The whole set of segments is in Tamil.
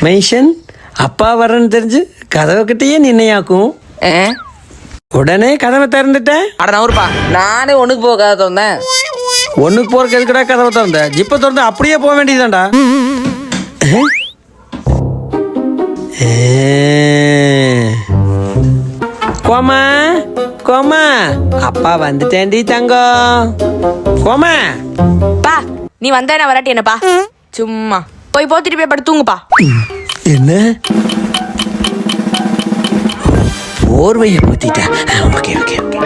மைஷன் அப்பா வர்றேன்னு தெரிஞ்சு கதவை கிட்டேயே நின்னையாக்கும். உடனே கதவை திறந்துட்டேன். அட நவருப்பா, நானே ஒண்ணுக்கு போக கதை திறந்தேன். ஒண்ணுக்கு போறதுக்கு எதுக்குடா கதவை திறந்த? ஜிப்பை திறந்து அப்படியே போக வேண்டியதுதான்டா. கோமா கோமா அப்பா வந்துட்டேன்டி தங்கம். கோமா பா, நீ வந்தா நான் வராட்டி என்னப்பா? சும்மா போய் போத்திட்டு போய் படுத்து தூங்குப்பா. என்ன போர்வையை போத்திட்டா? Okay okay okay.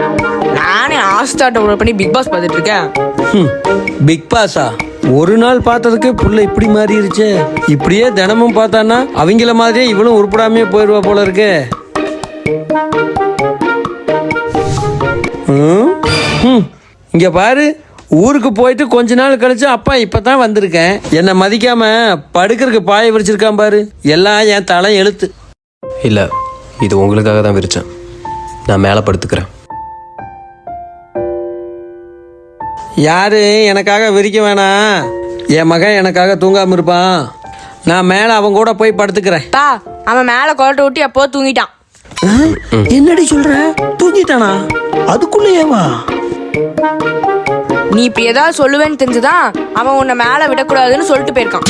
நானே ஹாட்ஸ்டார் டவுன்லோட் பண்ணி பிக் பாஸ் பார்த்துட்டு இருக்கேன். பிக் பாஸா? ஒரு நாள் பார்த்ததுக்கு புள்ள இப்படி மாறிடுச்சு. இப்படியே தினமும் பார்த்தான்னா அவங்கள மாதிரியே இவளும் உருப்படாமே போயிடுவா போல இருக்கு. இங்க பாரு, ஊருக்கு போயிட்டு கொஞ்ச நாள் கழிச்சு அப்பா இப்பதான் வந்திருக்கேன். என்னை மதிக்காம படுக்கிறதுக்கு பாய விரிச்சிருக்கான் பாரு. எல்லாம் என் தலை எழுத்து. இல்லை, இது உங்களுக்காக தான் விரிச்சேன். நான் மேலே படுத்துக்கிறேன். யாரு எனக்காக விரிக்க வேணாம். என் மகன் எனக்காக தூங்காம இருப்பான். நான் மேலே அவன் கூட போய் படுத்துக்கிறேன். பா, அவன் மேலே கொரட்டை ஊட்டி அப்போ தூங்கிட்டான். என்னடி சொல்ற? தூங்கிட்டானா? அதுக்குள்ளேயேவா? நீ இப்படி ஏதாவது சொல்லுவேன்னு தெரிஞ்சுதான் அவன் உன்னை மேலே விடக்கூடாதுன்னு சொல்லிட்டு போயிருக்கான்.